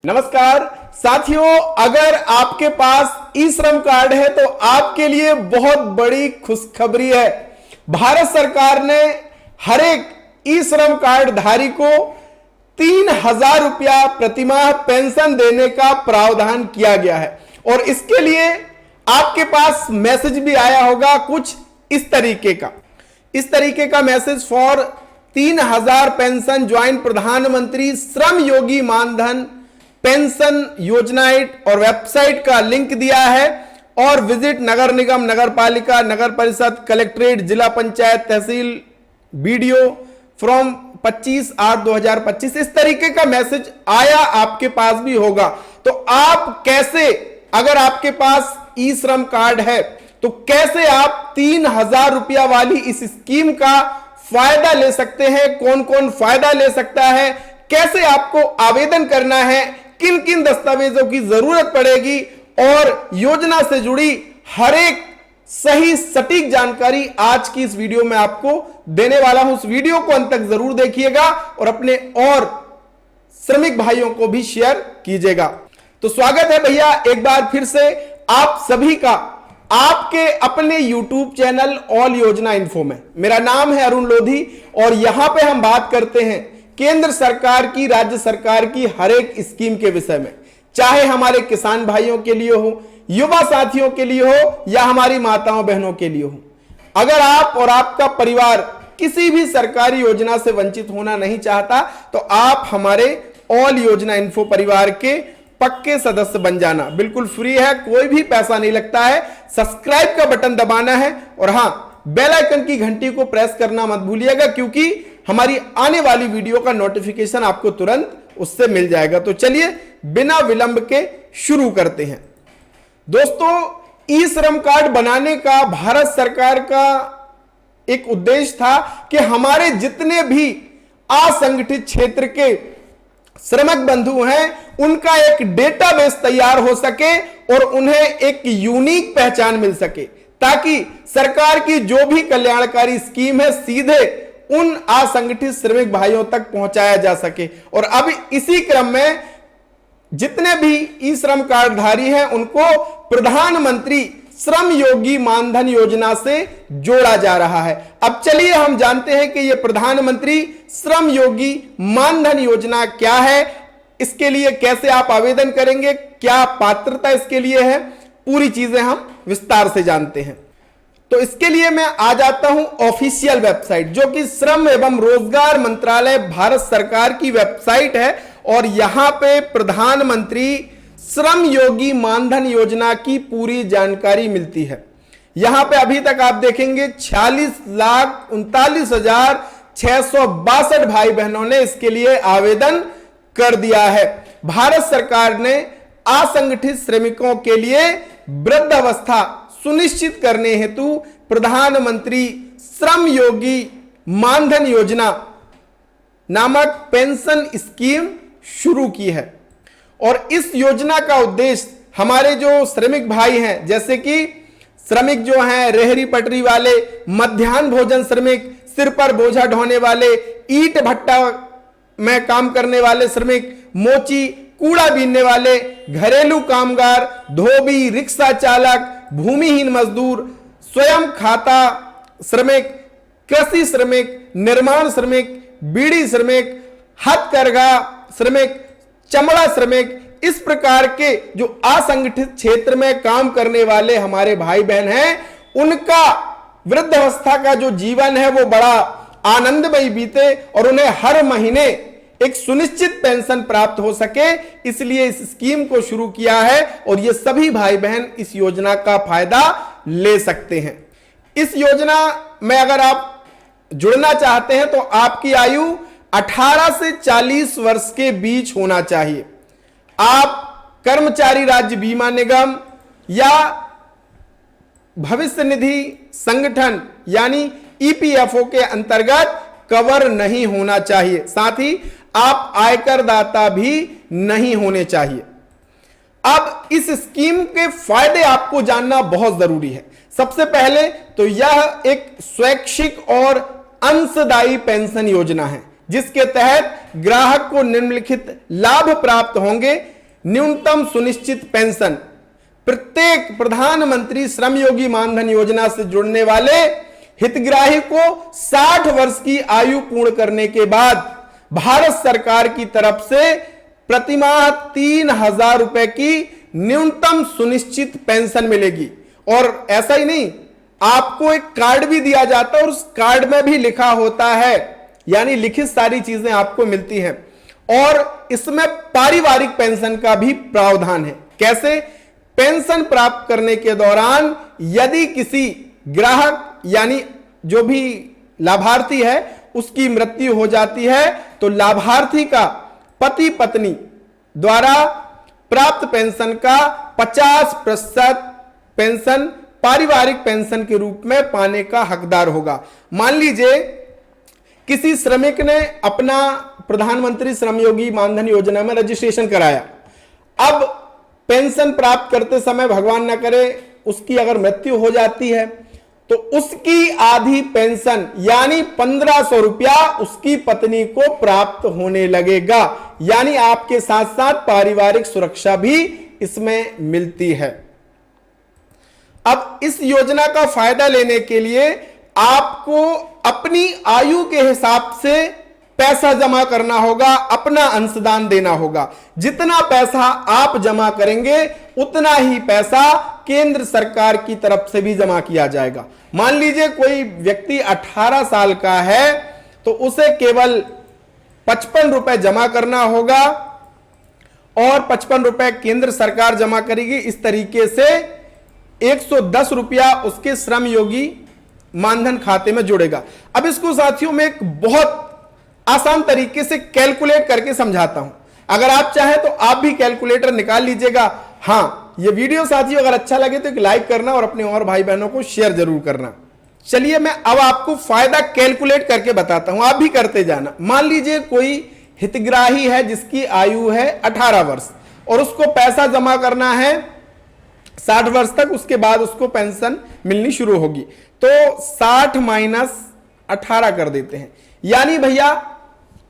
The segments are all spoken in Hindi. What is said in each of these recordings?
नमस्कार साथियों, अगर आपके पास ई श्रम कार्ड है तो आपके लिए बहुत बड़ी खुशखबरी है। भारत सरकार ने हर एक ई श्रम कार्ड धारी को 3,000 रुपया प्रतिमाह पेंशन देने का प्रावधान किया गया है और इसके लिए आपके पास मैसेज भी आया होगा कुछ इस तरीके का मैसेज फॉर 3,000 पेंशन ज्वाइन प्रधानमंत्री श्रम योगी मानधन पेंशन योजनाएं और वेबसाइट का लिंक दिया है और विजिट नगर निगम, नगर पालिका, नगर परिषद, कलेक्ट्रेट, जिला पंचायत, तहसील बीडीओ फ्रॉम 25/8/2025 इस तरीके का मैसेज आया आपके पास भी होगा। तो आप कैसे, अगर आपके पास ई श्रम कार्ड है तो कैसे आप 3,000 रुपया वाली इस स्कीम का फायदा ले सकते हैं, कौन कौन फायदा ले सकता है, कैसे आपको आवेदन करना है, किन किन दस्तावेजों की जरूरत पड़ेगी और योजना से जुड़ी हर एक सही सटीक जानकारी आज की इस वीडियो में आपको देने वाला हूं। इस वीडियो को अंत तक जरूर देखिएगा और अपने और श्रमिक भाइयों को भी शेयर कीजिएगा। तो स्वागत है भैया एक बार फिर से आप सभी का आपके अपने YouTube चैनल ऑल योजना इन्फो में। मेरा नाम है अरुण लोधी और यहां पे हम बात करते हैं केंद्र सरकार की, राज्य सरकार की हर एक स्कीम के विषय में, चाहे हमारे किसान भाइयों के लिए हो, युवा साथियों के लिए हो या हमारी माताओं बहनों के लिए हो। अगर आप और आपका परिवार किसी भी सरकारी योजना से वंचित होना नहीं चाहता तो आप हमारे ऑल योजना इन्फो परिवार के पक्के सदस्य बन जाना। बिल्कुल फ्री है, कोई भी पैसा नहीं लगता है। सब्सक्राइब का बटन दबाना है और हां, बेल आइकन की घंटी को प्रेस करना मत भूलिएगा क्योंकि हमारी आने वाली वीडियो का नोटिफिकेशन आपको तुरंत उससे मिल जाएगा। तो चलिए बिना विलंब के शुरू करते हैं। दोस्तों, ई श्रम कार्ड बनाने का भारत सरकार का एक उद्देश्य था कि हमारे जितने भी असंगठित क्षेत्र के श्रमिक बंधु हैं उनका एक डेटाबेस तैयार हो सके और उन्हें एक यूनिक पहचान मिल सके ताकि सरकार की जो भी कल्याणकारी स्कीम है सीधे उन असंगठित श्रमिक भाइयों तक पहुंचाया जा सके। और अब इसी क्रम में जितने भी ई श्रम कार्डधारी हैं उनको प्रधानमंत्री श्रम योगी मानधन योजना से जोड़ा जा रहा है। अब चलिए हम जानते हैं कि यह प्रधानमंत्री श्रम योगी मानधन योजना क्या है, इसके लिए कैसे आप आवेदन करेंगे, क्या पात्रता इसके लिए है, पूरी चीजें हम विस्तार से जानते हैं। तो इसके लिए मैं आ जाता हूं ऑफिशियल वेबसाइट जो कि श्रम एवं रोजगार मंत्रालय भारत सरकार की वेबसाइट है और यहां पे प्रधानमंत्री श्रम योगी मानधन योजना की पूरी जानकारी मिलती है। यहां पे अभी तक आप देखेंगे 46,39,662 भाई बहनों ने इसके लिए आवेदन कर दिया है। भारत सरकार ने असंगठित श्रमिकों के लिए वृद्धावस्था सुनिश्चित करने हेतु प्रधानमंत्री श्रम योगी मानधन योजना नामक पेंशन स्कीम शुरू की है और इस योजना का उद्देश्य हमारे जो श्रमिक भाई हैं, जैसे कि श्रमिक जो हैं रेहड़ी पटरी वाले, मध्याह्न भोजन श्रमिक, सिर पर बोझा ढोने वाले, ईंट भट्टा में काम करने वाले श्रमिक, मोची कूड़ा बीनने वाले, घरेलू कामगार, धोबी, रिक्शा चालक, भूमिहीन मजदूर, स्वयं खाता श्रमिक, कृषि श्रमिक, निर्माण श्रमिक, बीड़ी श्रमिक, हथकरघा श्रमिक, चमड़ा श्रमिक, इस प्रकार के जो असंगठित क्षेत्र में काम करने वाले हमारे भाई बहन हैं उनका वृद्धावस्था का जो जीवन है वो बड़ा आनंदमय बीते और उन्हें हर महीने एक सुनिश्चित पेंशन प्राप्त हो सके, इसलिए इस स्कीम को शुरू किया है और ये सभी भाई बहन इस योजना का फायदा ले सकते हैं। इस योजना में अगर आप जुड़ना चाहते हैं तो आपकी आयु 18 से 40 वर्ष के बीच होना चाहिए। आप कर्मचारी राज्य बीमा निगम या भविष्य निधि संगठन यानी ईपीएफओ के अंतर्गत कवर नहीं होना चाहिए, साथ ही आप आयकर दाता भी नहीं होने चाहिए। अब इस स्कीम के फायदे आपको जानना बहुत जरूरी है। सबसे पहले तो यह एक स्वैच्छिक और अंशदायी पेंशन योजना है जिसके तहत ग्राहक को निम्नलिखित लाभ प्राप्त होंगे। न्यूनतम सुनिश्चित पेंशन। प्रत्येक प्रधानमंत्री श्रम योगी मानधन योजना से जुड़ने वाले हितग्राही को 60 वर्ष की आयु पूर्ण करने के बाद भारत सरकार की तरफ से प्रतिमाह 3,000 रुपए की न्यूनतम सुनिश्चित पेंशन मिलेगी। और ऐसा ही नहीं, आपको एक कार्ड भी दिया जाता है और उस कार्ड में भी लिखा होता है, यानी लिखित सारी चीजें आपको मिलती हैं। और इसमें पारिवारिक पेंशन का भी प्रावधान है। कैसे? पेंशन प्राप्त करने के दौरान यदि किसी ग्राहक यानी जो भी लाभार्थी है उसकी मृत्यु हो जाती है तो लाभार्थी का पति पत्नी द्वारा प्राप्त पेंशन का 50% पेंशन पारिवारिक पेंशन के रूप में पाने का हकदार होगा। मान लीजिए किसी श्रमिक ने अपना प्रधानमंत्री श्रम योगी मानधन योजना में रजिस्ट्रेशन कराया। अब पेंशन प्राप्त करते समय भगवान न करे उसकी अगर मृत्यु हो जाती है तो उसकी आधी पेंशन यानी 1,500 रुपया उसकी पत्नी को प्राप्त होने लगेगा। यानी आपके साथ साथ पारिवारिक सुरक्षा भी इसमें मिलती है। अब इस योजना का फायदा लेने के लिए आपको अपनी आयु के हिसाब से पैसा जमा करना होगा, अपना अंशदान देना होगा। जितना पैसा आप जमा करेंगे उतना ही पैसा केंद्र सरकार की तरफ से भी जमा किया जाएगा। मान लीजिए कोई व्यक्ति 18 साल का है तो उसे केवल 55 रुपए जमा करना होगा और 55 रुपए केंद्र सरकार जमा करेगी। इस तरीके से 110 रुपया उसके श्रम योगी मानधन खाते में जुड़ेगा। अब इसको साथियों में एक बहुत आसान तरीके से कैलकुलेट करके समझाता हूं। अगर आप चाहें तो आप भी कैलकुलेटर निकाल लीजिएगा। हां, ये वीडियो साथियों अगर अच्छा लगे तो एक लाइक करना और अपने और भाई बहनों को शेयर जरूर करना। चलिए मैं अब आपको फायदा कैलकुलेट करके बताता हूं, आप भी करते जाना। मान लीजिए कोई हितग्राही है जिसकी आयु है 18 वर्ष और उसको पैसा जमा करना है 60 वर्ष तक, उसके बाद उसको पेंशन मिलनी शुरू होगी। तो 60 माइनस 18 कर देते हैं, यानी भैया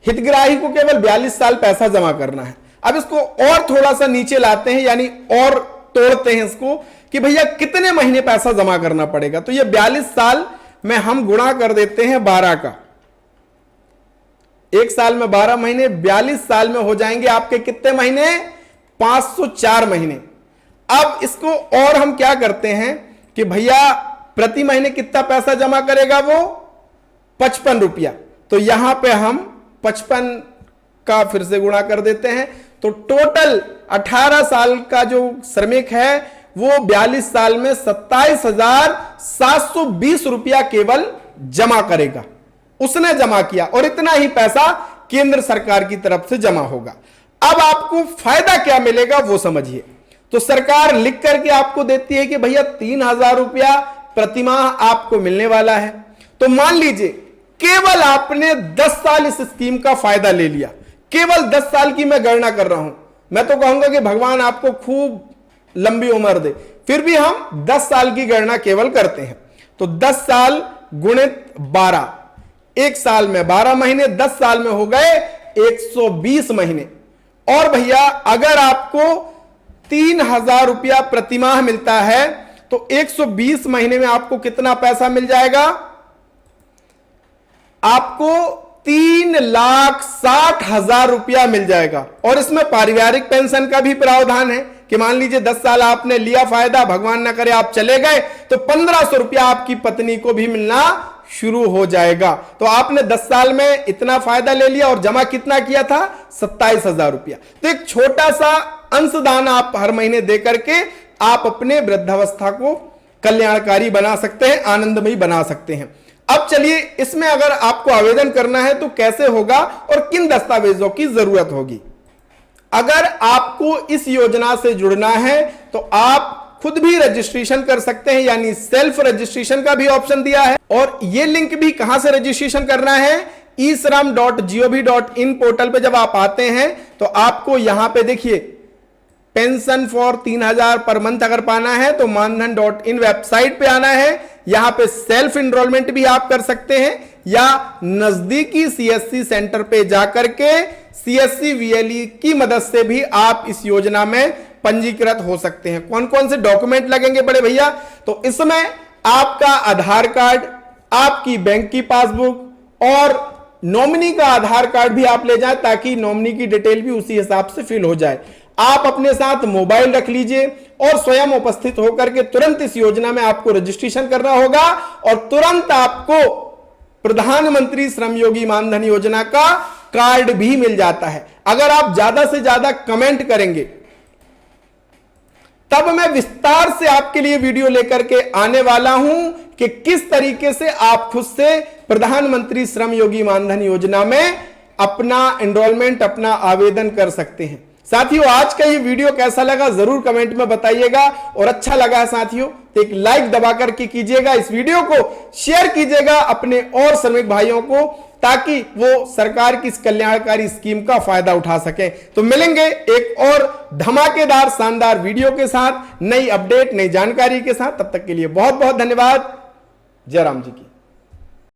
हितग्राही को केवल 42 साल पैसा जमा करना है। अब इसको और थोड़ा सा नीचे लाते हैं, यानी और तोड़ते हैं इसको कि भैया कितने महीने पैसा जमा करना पड़ेगा। तो ये 42 साल में हम गुणा कर देते हैं 12 का। एक साल में 12 महीने, 42 साल में हो जाएंगे आपके कितने महीने? 504 महीने। अब इसको और हम क्या करते हैं कि भैया प्रति महीने कितना पैसा जमा करेगा वो? 55 रुपया। तो यहां पे हम 55 का फिर से गुणा कर देते हैं। तो टोटल 18 साल का जो श्रमिक है वो 42 साल में 27,720 रुपया केवल जमा करेगा। उसने जमा किया और इतना ही पैसा केंद्र सरकार की तरफ से जमा होगा। अब आपको फायदा क्या मिलेगा वो समझिए। तो सरकार लिख करके आपको देती है कि भैया 3,000 रुपया प्रतिमाह आपको मिलने वाला है। तो मान लीजिए केवल आपने 10 साल इस स्कीम का फायदा ले लिया। केवल 10 साल की मैं गणना कर रहा हूं। मैं तो कहूंगा कि भगवान आपको खूब लंबी उम्र दे, फिर भी हम 10 साल की गणना केवल करते हैं। तो 10 साल गुणित 12, एक साल में 12 महीने, 10 साल में हो गए 120 महीने। और भैया अगर आपको 3,000 रुपया प्रतिमाह मिलता है तो 120 महीने में आपको कितना पैसा मिल जाएगा? आपको 3,60,000 रुपया मिल जाएगा। और इसमें पारिवारिक पेंशन का भी प्रावधान है कि मान लीजिए 10 साल आपने लिया फायदा, भगवान ना करे आप चले गए तो 1,500 रुपया आपकी पत्नी को भी मिलना शुरू हो जाएगा। तो आपने 10 साल में इतना फायदा ले लिया और जमा कितना किया था? 27,000 रुपया। तो एक छोटा सा अंशदान आप हर महीने दे करके आप अपने वृद्धावस्था को कल्याणकारी बना सकते हैं, आनंदमयी बना सकते हैं। अब चलिए इसमें अगर आपको आवेदन करना है तो कैसे होगा और किन दस्तावेजों की जरूरत होगी। अगर आपको इस योजना से जुड़ना है तो आप खुद भी रजिस्ट्रेशन कर सकते हैं, यानी सेल्फ रजिस्ट्रेशन का भी ऑप्शन दिया है। और यह लिंक भी कहां से रजिस्ट्रेशन करना है? eShram.gov.in पोर्टल पे जब आप आते हैं तो आपको यहां पे देखिए पेंशन फॉर 3,000 पर मंथ अगर पाना है तो मानधन.in वेबसाइट पे आना है। यहां पे सेल्फ इनरोलमेंट भी आप कर सकते हैं या नजदीकी CSC सेंटर पे जाकर के CSC VLE की मदद से भी आप इस योजना में पंजीकृत हो सकते हैं। कौन कौन से डॉक्यूमेंट लगेंगे बड़े भैया? तो इसमें आपका आधार कार्ड, आपकी बैंक की पासबुक और नॉमिनी का आधार कार्ड भी आप ले जाएं, ताकि नॉमिनी की डिटेल भी उसी हिसाब से फिल हो जाए। आप अपने साथ मोबाइल रख लीजिए और स्वयं उपस्थित होकर के तुरंत इस योजना में आपको रजिस्ट्रेशन करना होगा और तुरंत आपको प्रधानमंत्री श्रम योगी मानधन योजना का कार्ड भी मिल जाता है। अगर आप ज्यादा से ज्यादा कमेंट करेंगे तब मैं विस्तार से आपके लिए वीडियो लेकर के आने वाला हूं कि किस तरीके से आप खुद से प्रधानमंत्री श्रम योगी मानधन योजना में अपना एनरोलमेंट, अपना आवेदन कर सकते हैं। साथियों, आज का ये वीडियो कैसा लगा जरूर कमेंट में बताइएगा, और अच्छा लगा साथियों तो एक लाइक दबा करके कीजिएगा, इस वीडियो को शेयर कीजिएगा अपने और श्रमिक भाइयों को, ताकि वो सरकार की इस कल्याणकारी स्कीम का फायदा उठा सके। तो मिलेंगे एक और धमाकेदार शानदार वीडियो के साथ, नई अपडेट, नई जानकारी के साथ। तब तक के लिए बहुत बहुत धन्यवाद। जय राम जी की।